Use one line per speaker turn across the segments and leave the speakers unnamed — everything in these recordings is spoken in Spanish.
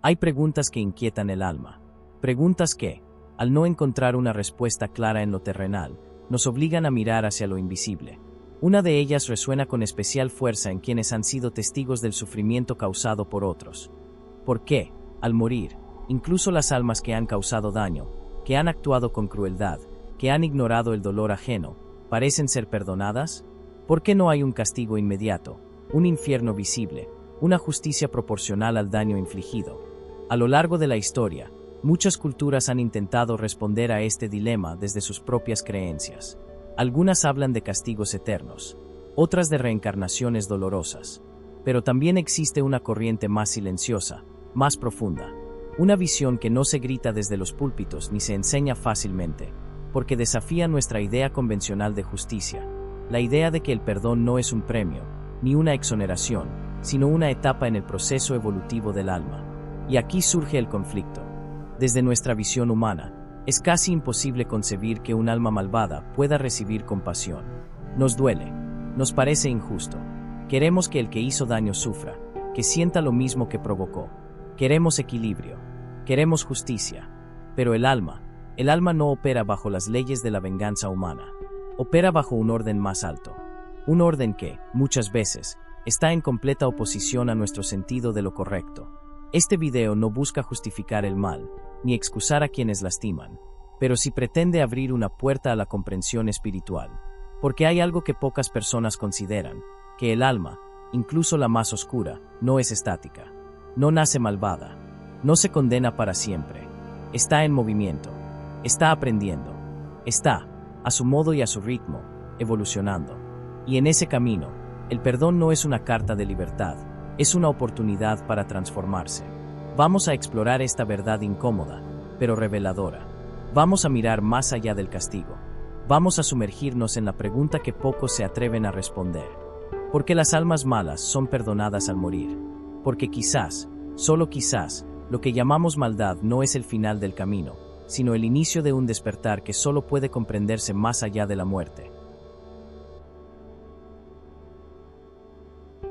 Hay preguntas que inquietan el alma. Preguntas que, al no encontrar una respuesta clara en lo terrenal, nos obligan a mirar hacia lo invisible. Una de ellas resuena con especial fuerza en quienes han sido testigos del sufrimiento causado por otros. ¿Por qué, al morir, incluso las almas que han causado daño, que han actuado con crueldad, que han ignorado el dolor ajeno, parecen ser perdonadas? ¿Por qué no hay un castigo inmediato, un infierno visible, una justicia proporcional al daño infligido? A lo largo de la historia, muchas culturas han intentado responder a este dilema desde sus propias creencias. Algunas hablan de castigos eternos, otras de reencarnaciones dolorosas. Pero también existe una corriente más silenciosa, más profunda. Una visión que no se grita desde los púlpitos ni se enseña fácilmente, porque desafía nuestra idea convencional de justicia. La idea de que el perdón no es un premio, ni una exoneración, sino una etapa en el proceso evolutivo del alma. Y aquí surge el conflicto. Desde nuestra visión humana, es casi imposible concebir que un alma malvada pueda recibir compasión. Nos duele, nos parece injusto. Queremos que el que hizo daño sufra, que sienta lo mismo que provocó. Queremos equilibrio, queremos justicia. Pero el alma no opera bajo las leyes de la venganza humana. Opera bajo un orden más alto. Un orden que, muchas veces, está en completa oposición a nuestro sentido de lo correcto. Este video no busca justificar el mal, ni excusar a quienes lastiman, pero sí pretende abrir una puerta a la comprensión espiritual, porque hay algo que pocas personas consideran, que el alma, incluso la más oscura, no es estática, no nace malvada, no se condena para siempre, está en movimiento, está aprendiendo, está, a su modo y a su ritmo, evolucionando. Y en ese camino, el perdón no es una carta de libertad, es una oportunidad para transformarse. Vamos a explorar esta verdad incómoda, pero reveladora. Vamos a mirar más allá del castigo. Vamos a sumergirnos en la pregunta que pocos se atreven a responder. ¿Por qué las almas malas son perdonadas al morir? Porque quizás, solo quizás, lo que llamamos maldad no es el final del camino, sino el inicio de un despertar que solo puede comprenderse más allá de la muerte.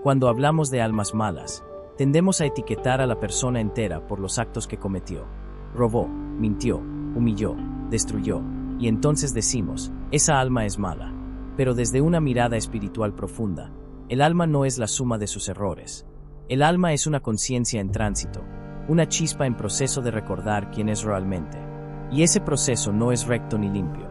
Cuando hablamos de almas malas, tendemos a etiquetar a la persona entera por los actos que cometió. Robó, mintió, humilló, destruyó, y entonces decimos, esa alma es mala. Pero desde una mirada espiritual profunda, el alma no es la suma de sus errores. El alma es una conciencia en tránsito, una chispa en proceso de recordar quién es realmente. Y ese proceso no es recto ni limpio.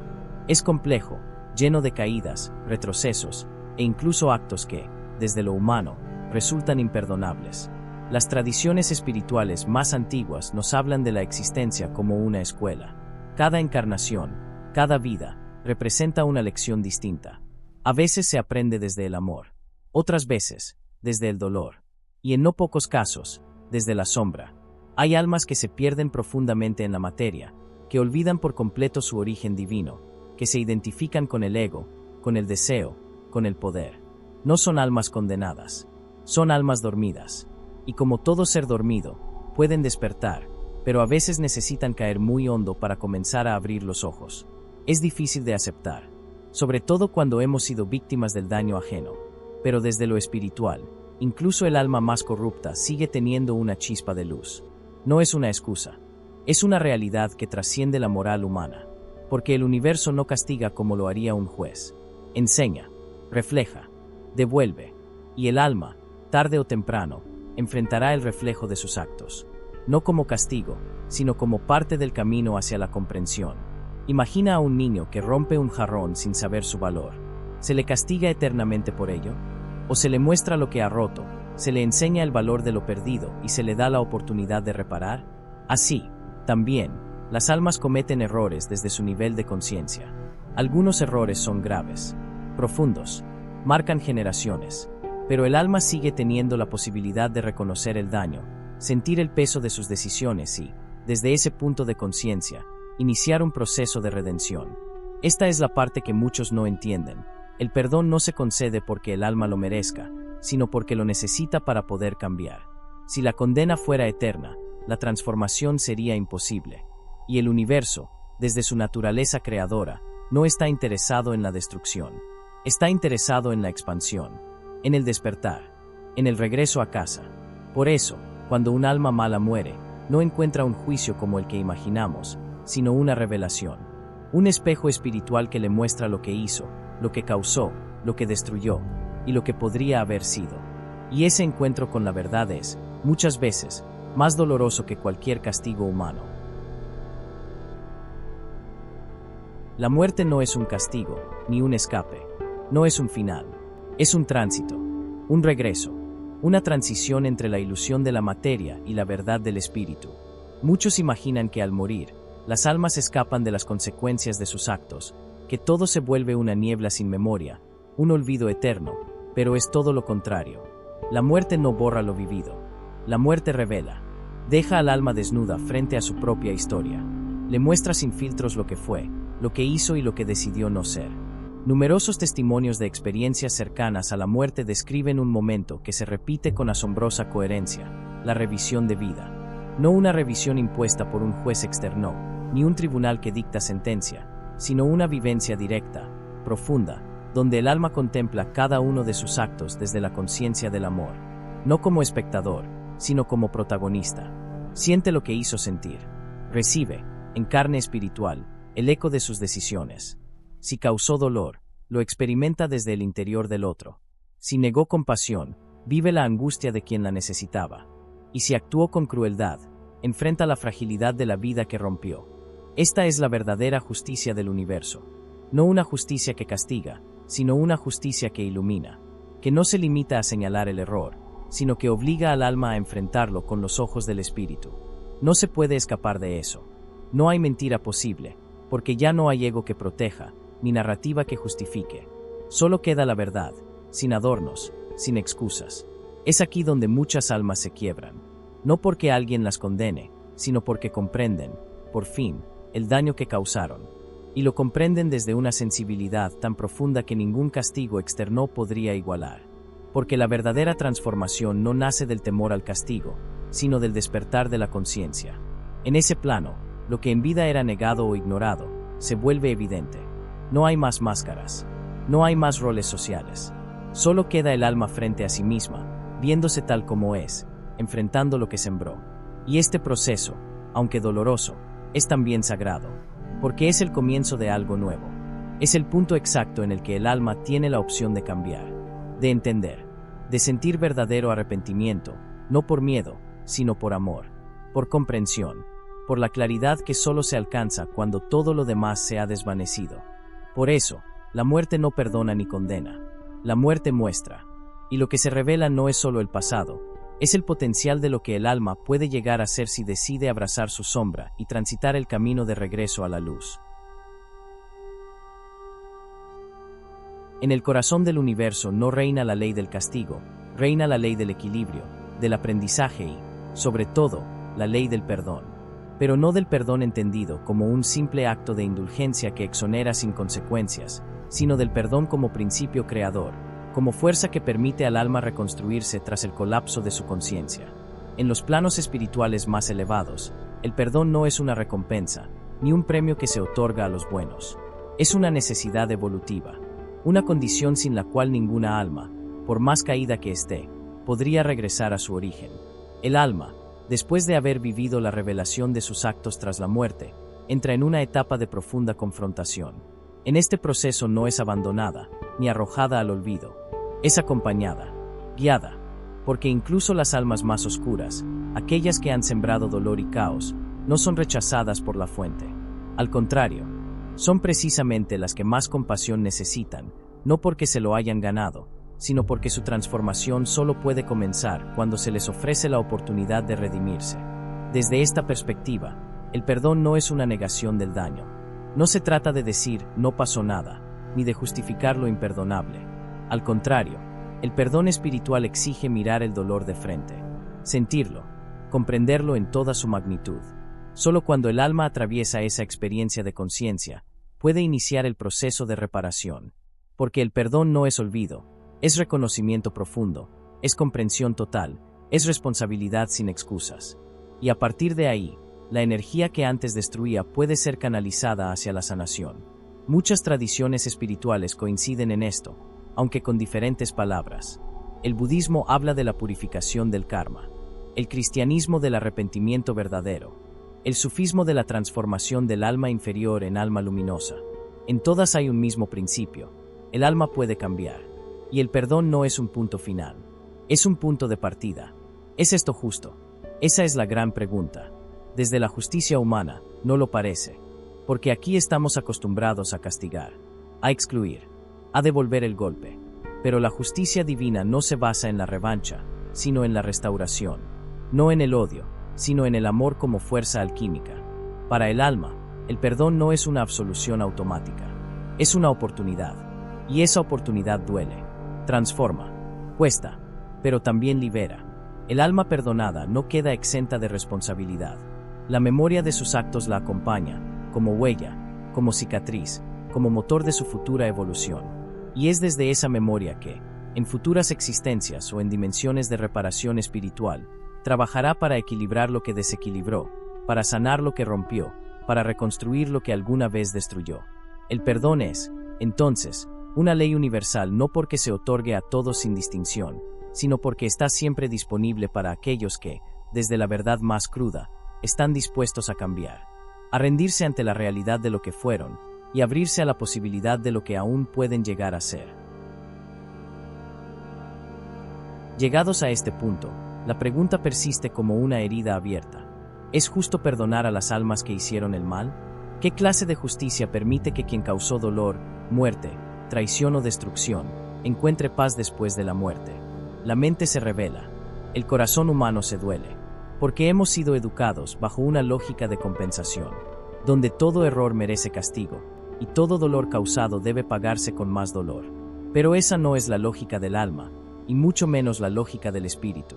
Es complejo, lleno de caídas, retrocesos, e incluso actos que, desde lo humano, resultan imperdonables. Las tradiciones espirituales más antiguas nos hablan de la existencia como una escuela. Cada encarnación, cada vida, representa una lección distinta. A veces se aprende desde el amor, otras veces, desde el dolor, y en no pocos casos, desde la sombra. Hay almas que se pierden profundamente en la materia, que olvidan por completo su origen divino, que se identifican con el ego, con el deseo, con el poder. No son almas condenadas, son almas dormidas. Y como todo ser dormido, pueden despertar, pero a veces necesitan caer muy hondo para comenzar a abrir los ojos. Es difícil de aceptar, sobre todo cuando hemos sido víctimas del daño ajeno. Pero desde lo espiritual, incluso el alma más corrupta sigue teniendo una chispa de luz. No es una excusa, es una realidad que trasciende la moral humana, porque el universo no castiga como lo haría un juez. Enseña, refleja, devuelve, y el alma, tarde o temprano, enfrentará el reflejo de sus actos, no como castigo, sino como parte del camino hacia la comprensión. Imagina a un niño que rompe un jarrón sin saber su valor. ¿Se le castiga eternamente por ello? ¿O se le muestra lo que ha roto, se le enseña el valor de lo perdido y se le da la oportunidad de reparar? Así, también, las almas cometen errores desde su nivel de conciencia. Algunos errores son graves, profundos, marcan generaciones, pero el alma sigue teniendo la posibilidad de reconocer el daño, sentir el peso de sus decisiones y, desde ese punto de conciencia, iniciar un proceso de redención. Esta es la parte que muchos no entienden. El perdón no se concede porque el alma lo merezca, sino porque lo necesita para poder cambiar. Si la condena fuera eterna, la transformación sería imposible. Y el universo, desde su naturaleza creadora, no está interesado en la destrucción. Está interesado en la expansión, en el despertar, en el regreso a casa. Por eso, Cuando un alma mala muere, no encuentra un juicio como el que imaginamos, sino una revelación. Un espejo espiritual que le muestra lo que hizo, lo que causó, lo que destruyó, y lo que podría haber sido. Y ese encuentro con la verdad es, muchas veces, más doloroso que cualquier castigo humano. La muerte no es un castigo, ni un escape. No es un final. Es un tránsito, un regreso, una transición entre la ilusión de la materia y la verdad del espíritu. Muchos imaginan que al morir, las almas escapan de las consecuencias de sus actos, que todo se vuelve una niebla sin memoria, un olvido eterno, pero es todo lo contrario. La muerte no borra lo vivido. La muerte revela. Deja al alma desnuda frente a su propia historia. Le muestra sin filtros lo que fue, lo que hizo y lo que decidió no ser. Numerosos testimonios de experiencias cercanas a la muerte describen un momento que se repite con asombrosa coherencia: la revisión de vida. No una revisión impuesta por un juez externo, ni un tribunal que dicta sentencia, sino una vivencia directa, profunda, donde el alma contempla cada uno de sus actos desde la conciencia del amor, no como espectador, sino como protagonista. Siente lo que hizo sentir. Recibe, en carne espiritual, el eco de sus decisiones. Si causó dolor, lo experimenta desde el interior del otro. Si negó compasión, vive la angustia de quien la necesitaba. Y si actuó con crueldad, enfrenta la fragilidad de la vida que rompió. Esta es la verdadera justicia del universo. No una justicia que castiga, sino una justicia que ilumina, que no se limita a señalar el error, sino que obliga al alma a enfrentarlo con los ojos del espíritu. No se puede escapar de eso. No hay mentira posible, porque ya no hay ego que proteja, ni narrativa que justifique. Solo queda la verdad, sin adornos, sin excusas. Es aquí donde muchas almas se quiebran. No porque alguien las condene, sino porque comprenden, por fin, el daño que causaron. Y lo comprenden desde una sensibilidad tan profunda que ningún castigo externo podría igualar. Porque la verdadera transformación no nace del temor al castigo, sino del despertar de la conciencia. En ese plano, lo que en vida era negado o ignorado, se vuelve evidente. No hay más máscaras. No hay más roles sociales. Solo queda el alma frente a sí misma, viéndose tal como es, enfrentando lo que sembró. Y este proceso, aunque doloroso, es también sagrado, porque es el comienzo de algo nuevo. Es el punto exacto en el que el alma tiene la opción de cambiar, de entender, de sentir verdadero arrepentimiento, no por miedo, sino por amor, por comprensión, por la claridad que solo se alcanza cuando todo lo demás se ha desvanecido. Por eso, la muerte no perdona ni condena. La muerte muestra. Y lo que se revela no es solo el pasado, es el potencial de lo que el alma puede llegar a ser si decide abrazar su sombra y transitar el camino de regreso a la luz. En el corazón del universo no reina la ley del castigo, reina la ley del equilibrio, del aprendizaje y, sobre todo, la ley del perdón. Pero no del perdón entendido como un simple acto de indulgencia que exonera sin consecuencias, sino del perdón como principio creador, como fuerza que permite al alma reconstruirse tras el colapso de su conciencia. En los planos espirituales más elevados, el perdón no es una recompensa, ni un premio que se otorga a los buenos. Es una necesidad evolutiva, una condición sin la cual ninguna alma, por más caída que esté, podría regresar a su origen. El alma, después de haber vivido la revelación de sus actos tras la muerte, entra en una etapa de profunda confrontación. En este proceso no es abandonada, ni arrojada al olvido. Es acompañada, guiada, porque incluso las almas más oscuras, aquellas que han sembrado dolor y caos, no son rechazadas por la fuente. Al contrario, son precisamente las que más compasión necesitan, no porque se lo hayan ganado, sino porque su transformación solo puede comenzar cuando se les ofrece la oportunidad de redimirse. Desde esta perspectiva, el perdón no es una negación del daño. No se trata de decir "no pasó nada", ni de justificar lo imperdonable. Al contrario, el perdón espiritual exige mirar el dolor de frente, sentirlo, comprenderlo en toda su magnitud. Solo cuando el alma atraviesa esa experiencia de conciencia, puede iniciar el proceso de reparación. Porque el perdón no es olvido, es reconocimiento profundo, es comprensión total, es responsabilidad sin excusas. Y a partir de ahí, la energía que antes destruía puede ser canalizada hacia la sanación. Muchas tradiciones espirituales coinciden en esto, aunque con diferentes palabras. El budismo habla de la purificación del karma. el cristianismo del arrepentimiento verdadero, el sufismo de la transformación del alma inferior en alma luminosa. En todas hay un mismo principio: el alma puede cambiar, y el perdón no es un punto final, es un punto de partida. ¿Es esto justo? Esa es la gran pregunta. Desde la justicia humana, no lo parece, porque aquí estamos acostumbrados a castigar, a excluir, a devolver el golpe. Pero la justicia divina no se basa en la revancha, sino en la restauración, no en el odio, sino en el amor como fuerza alquímica. Para el alma, el perdón no es una absolución automática, es una oportunidad, y esa oportunidad duele, transforma, cuesta, pero también libera. El alma perdonada no queda exenta de responsabilidad. La memoria de sus actos la acompaña, como huella, como cicatriz, como motor de su futura evolución. Y es desde esa memoria que, en futuras existencias o en dimensiones de reparación espiritual, trabajará para equilibrar lo que desequilibró, para sanar lo que rompió, para reconstruir lo que alguna vez destruyó. El perdón es, entonces, una ley universal no porque se otorgue a todos sin distinción, sino porque está siempre disponible para aquellos que, desde la verdad más cruda, están dispuestos a cambiar, a rendirse ante la realidad de lo que fueron y abrirse a la posibilidad de lo que aún pueden llegar a ser. Llegados a este punto, la pregunta persiste como una herida abierta. ¿Es justo perdonar a las almas que hicieron el mal? ¿Qué clase de justicia permite que quien causó dolor, muerte, traición o destrucción, encuentre paz después de la muerte? La mente se revela, el corazón humano se duele, porque hemos sido educados bajo una lógica de compensación, donde todo error merece castigo, y todo dolor causado debe pagarse con más dolor. Pero esa no es la lógica del alma, y mucho menos la lógica del espíritu.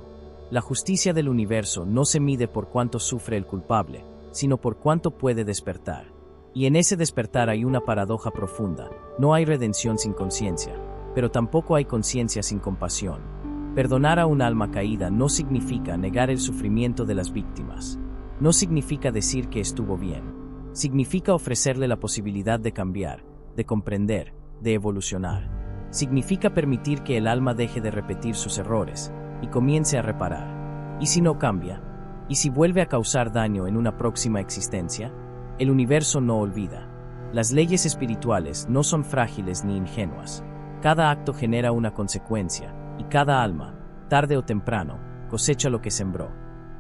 La justicia del universo no se mide por cuánto sufre el culpable, sino por cuánto puede despertar. Y en ese despertar hay una paradoja profunda: no hay redención sin conciencia, pero tampoco hay conciencia sin compasión. Perdonar a un alma caída no significa negar el sufrimiento de las víctimas. No significa decir que estuvo bien. Significa ofrecerle la posibilidad de cambiar, de comprender, de evolucionar. Significa permitir que el alma deje de repetir sus errores y comience a reparar. ¿Y si no cambia? ¿Y si vuelve a causar daño en una próxima existencia? El universo no olvida. Las leyes espirituales no son frágiles ni ingenuas. Cada acto genera una consecuencia, y cada alma, tarde o temprano, cosecha lo que sembró.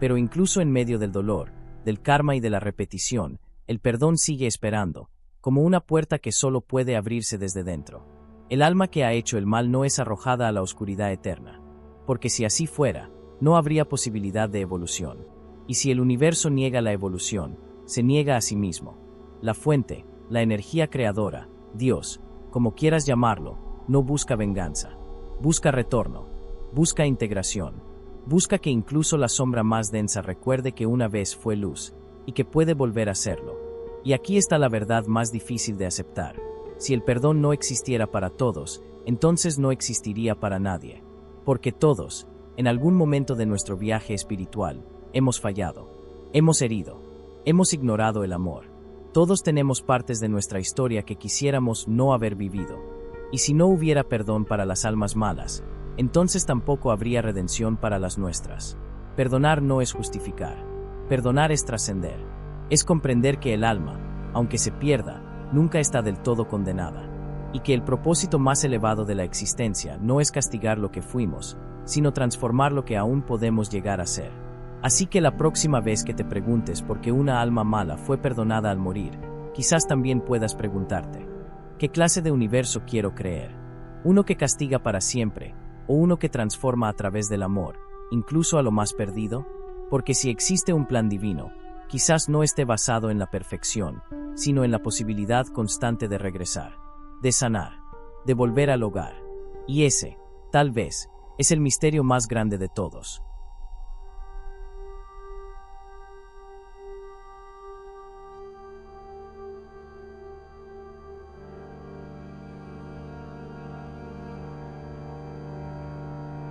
Pero incluso en medio del dolor, del karma y de la repetición, el perdón sigue esperando, como una puerta que solo puede abrirse desde dentro. El alma que ha hecho el mal no es arrojada a la oscuridad eterna, porque si así fuera, no habría posibilidad de evolución. Y si el universo niega la evolución, se niega a sí mismo. La fuente, la energía creadora, Dios, como quieras llamarlo, no busca venganza. Busca retorno, busca integración, busca que incluso la sombra más densa recuerde que una vez fue luz, y que puede volver a serlo. Y aquí está la verdad más difícil de aceptar: si el perdón no existiera para todos, entonces no existiría para nadie. Porque todos, en algún momento de nuestro viaje espiritual, hemos fallado, hemos herido, hemos ignorado el amor. Todos tenemos partes de nuestra historia que quisiéramos no haber vivido. Y si no hubiera perdón para las almas malas, entonces tampoco habría redención para las nuestras. Perdonar no es justificar. Perdonar es trascender. Es comprender que el alma, aunque se pierda, nunca está del todo condenada. Y que el propósito más elevado de la existencia no es castigar lo que fuimos, sino transformar lo que aún podemos llegar a ser. Así que la próxima vez que te preguntes por qué una alma mala fue perdonada al morir, quizás también puedas preguntarte: ¿qué clase de universo quiero creer? ¿Uno que castiga para siempre, o uno que transforma a través del amor, incluso a lo más perdido? Porque si existe un plan divino, quizás no esté basado en la perfección, sino en la posibilidad constante de regresar, de sanar, de volver al hogar. Y ese, tal vez, es el misterio más grande de todos.